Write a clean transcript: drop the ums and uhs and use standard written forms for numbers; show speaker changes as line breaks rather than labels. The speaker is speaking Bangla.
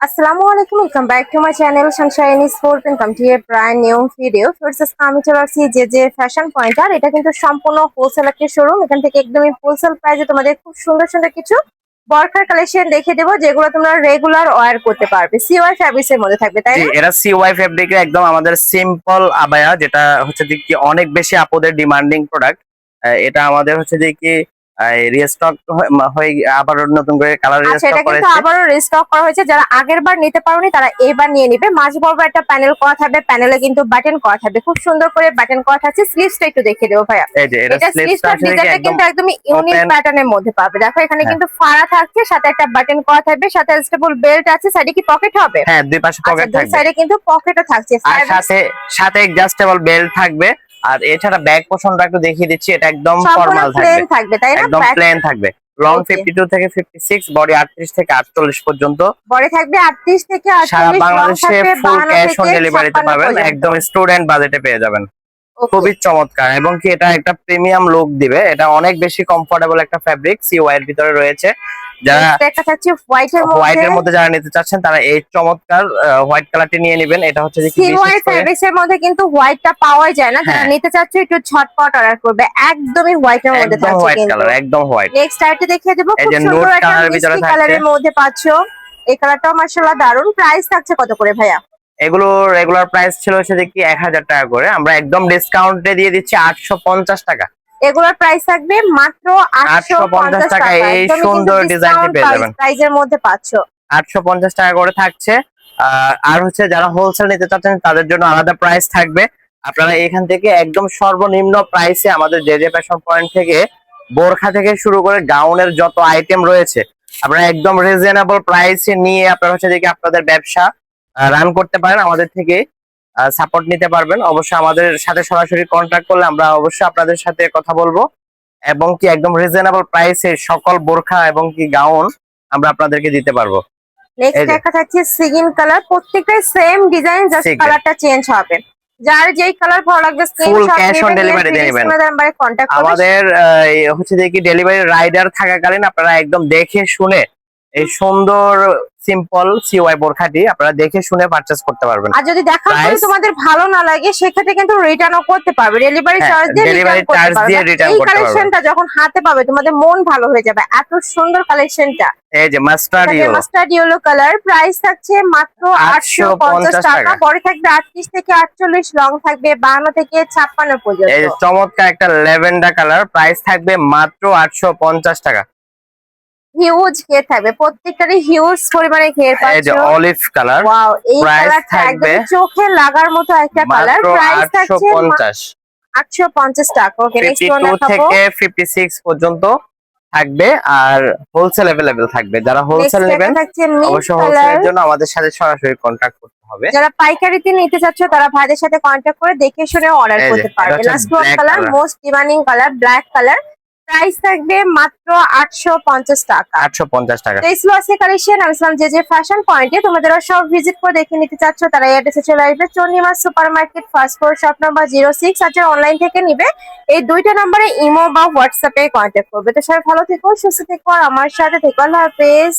আসসালামু আলাইকুম, welcome back to my channel sunshine sport and come to a brand new video. First আমি চলে আসছি যে ফ্যাশন পয়েন্ট। আর এটা কিন্তু সম্পূর্ণ হোলসেল একটা শোরুম। এখান থেকে একদমই হোলসেল প্রাইসে তোমাদের খুব সুন্দর সুন্দর কিছু বরখার কালেকশন দেখে দেবো, যেগুলো তোমরা রেগুলার ওয়্যার করতে পারবে। সিওয়াই ফ্যাব্রিক্স এর মধ্যে থাকবে, তাই
জি,
না?
এটা সিওয়াই ফেব্রিকের একদম আমাদের সিম্পল আবায়া, যেটা হচ্ছে যে কি অনেক বেশি আপুদের ডিমান্ডিং প্রোডাক্ট। এটা আমাদের হচ্ছে যে কি রিস্টক হয়ে আবার নতুন করে কালার
আচ্ছা,
রিস্টক
এটা কিন্তু
করেছে।
আবারও রিস্টক করা হয়েছে। যারা আগের বার নিতে পারোনি তারা এইবার নিয়ে নিবে। মাঝ বরাবর একটা প্যানেল করা থাকবে, প্যানেলে কিন্তু বাটন করা থাকবে, খুব সুন্দর করে বাটন করা থাকছে। স্লিভসটা একটু দেখে দেবো ভাইয়া।
এই যে এটা
এটা
স্লিভসটা
স্লিভসটার
আছে দেখি
ডিজাইনটা
একদম
কিন্তু একদমই ইউনিক
ওপেন।
প্যাটার্নের মধ্যে পাবে। দেখো এখানে
হ্যাঁ
কিন্তু ফাড়া থাকছে, সাথে একটা বাটন করা থাকবে, সাথে স্টেবল বেল্ট আছে। সাইডে কি পকেট হবে?
হ্যাঁ, দুই পাশে
আচ্ছা,
পকেট
দুই
থাকবে
সাইডে কিন্তু পকেটও থাকছে।
আর সাথে সাথে অ্যাডজাস্টেবল বেল্ট থাকবে। আর এছাড়া ব্যাক পোর্শনটা একটু দেখিয়ে দিচ্ছি, এটা একদম
সম্পূর্ণ
ফর্মাল
প্লেন
থাকবে,
থাকবে, তাই না?
একদম প্লেন থাকবে। লং
ওকে,
52 থেকে 56, বডি 38 থেকে 48 পর্যন্ত।
বডি থাকবে 38 থেকে
সারা
48, লং
বাংলাদেশে
থাকবে
ফুল
52
ক্যাশ অন
থেকে
ডেলিভারিতে
56
পাবেন,
পর্যন্ত।
একদম স্টুডেন্ট বাজেটে পেয়ে যাবেন।
ওকে,
খুবই চমৎকার এবং কি এটা একটা প্রিমিয়াম লুক দিবে। এটা অনেক বেশি কমফোর্টেবল একটা ফ্যাব্রিক, সিওয়াই এর ভিতরে রয়েছে। যারা
নেক্সট একটা থাকছে হোয়াইট এর
হোয়াইট
মধ্যে।
এর মধ্যে যারা নিতে চাচ্ছেন তারা এই চমৎকার হোয়াইট কালারটি নিয়ে নেবেন। এটা হচ্ছে যে কি বিশেষ
সিলভার
করে
ফেব্রিক্স এর মধ্যে কিন্তু হোয়াইটটা পাওয়াই যায় না। যারা
হ্যাঁ,
নিতে চাচ্ছ একটু ঝটপট অর্ডার করবে, একদমই হোয়াইট এর মধ্যে
একদম
থাকছে
হোয়াইট
কিন্তু।
কালার, একদম হোয়াইট।
নেক্সট আইটেম দেখিয়ে দেবো,
এই
খুব
যে নোট
সুন্দর একটা
কালারের ভিতরে
মিষ্টি
থাকছে।
কালারের মধ্যে পাচ্ছো। এই কালারটাও মাশাআল্লাহ দারুন। প্রাইস থাকছে কত করে ভাইয়া?
এগুলো রেগুলার প্রাইস ছিল হচ্ছে যে কি 1000 টাকা করে, আমরা একদম ডিসকাউন্টে দিয়ে দিচ্ছি 850 টাকা।
এগুলোর প্রাইস থাকবে মাত্র 850
টাকা
টাকা।
এই
একদমই কিন্তু
সুন্দর ডিজাইনটি
ডিসকাউন্ট
পেয়ে যাবেন।
প্রাইজের মধ্যে পাচ্ছো।
850 টাকা করে থাকছে। আর হচ্ছে যারা হোলসেল নিতে চাচ্ছেন তাদের জন্য আলাদা প্রাইস থাকবে। আপনারা এখান থেকে একদম সর্বনিম্ন প্রাইসে আমাদের যে ফ্যাশন পয়েন্ট থেকে বোরখা থেকে শুরু করে গাউনের যত আইটেম রয়েছে আপনারা একদম রিজনেবল প্রাইসে নিয়ে আপনারা হচ্ছে যে কি আপনাদের ব্যবসা রান করতে পারেন, আমাদের থেকে সাপোর্ট নিতে পারবেন। অবশ্যই আমাদের সাথে সরাসরি কন্ট্যাক্ট করলে আমরা অবশ্যই আপনাদের সাথে কথা বলবো এবং কি একদম রিজনেবল প্রাইসে সকল বোরখা এবং কি গাউন আমরা আপনাদেরকে দিতে পারবো। এই
নেক্সট
যে
একটা থাকছে সিগিন কালার, প্রত্যেকটাই সেম ডিজাইন, জাস্ট
সিগেল
কালারটা চেঞ্জ হবে। যার যেই কালার ভালো লাগবে
ফুল
স্ক্রিনশট
ক্যাশ অন
নেবেন, নিয়ে
ডেলিভারি দিয়ে
প্রিভিয়াস
নেবেন।
কোনো নাম্বারে কন্টাক্ট করবেন।
আমাদের হচ্ছে যে কি ডেলিভারি রাইডার থাকাকালীন আপনারা একদম দেখে শুনে এই সুন্দর সিম্পল সিওয়াই বোরখাটি আপনারা দেখে শুনে পারচেজ করতে পারবেন।
আর যদি দেখার পরে
প্রাইস
তোমাদের ভালো না লাগে সেক্ষেত্রে কিন্তু রিটার্নও করতে পারবে, ডেলিভারি
হ্যাঁ,
চার্জ দিয়ে
ডেলিভারি
রিটার্ন করতে
চার্জ
পারবে।
দিয়ে রিটার্ন
এই
করতে পারবেন।
কালেকশনটা যখন হাতে পাবে তোমাদের মন ভালো হয়ে যাবে, এত সুন্দর কালেকশনটা।
এই যে mustard yellow,
mustard yellow colour, price থাকছে মাত্র 850
850
টাকা।
টাকা।
বড় থাকবে 38 থেকে 48, লং থাকবে 52 থেকে 56 পর্যন্ত।
এই যে চমৎকার একটা ল্যাভেন্ডার কালার, প্রাইস থাকবে মাত্র 850 টাকা।
হিউজ ঘের থাকবে, প্রত্যেকটারই হিউজ পরিমাণে ঘের
এই যে
পাচ্ছো।
অলিভ কালার,
ওয়াও, এই
প্রাইস
কালারটা
থাকবে
একদম চোখে লাগার মতো একটা কালার।
মাত্র
প্রাইস থাকছে
850।
850 টাকা। ওকে, নেক্সট ওয়ান
52
দেখাবো।
থেকে 56 পর্যন্ত থাকবে আর হোলসেল अवेलेबल থাকবে। যারা হোলসেল
নেক্সট
নেবেন
একটা থাকছে মিন্ট
অবশ্যই
কালার।
হোলসেলের জন্য আমাদের সাথে সরাসরি কন্টাক্ট করতে হবে।
যারা পাইকারিতে নিতে চাচ্ছ তারা ভাইদের সাথে কন্ট্যাক্ট করে দেখে শুনে অর্ডার
এই যে
করতে
এটা
পারবে।
হচ্ছে
last one
black
colour,
colour,
most demanding colour, black colour. Price থাকবে মাত্র 850 টাকা।
850 টাকা।
তো এই ছিল আজকে কালেকশন। আমি ছিলাম যে ফ্যাশন পয়েন্টে। তোমাদের সব ভিজিট করে দেখে নিতে চাচ্ছ তারা এই অ্যাড্রেসে চলে আসবে, Chandima super market, first floor, shop number 06। আর যারা অনলাইন থেকে নিবে এই দুইটা নম্বরে ইমো বা হোয়াটসঅ্যাপে কন্ট্যাক্ট করবে। তো সবাই ভালো থেকো, সুস্থ থেকো, আর আমার সাথে থেকো। আল্লাহ হাফেজ।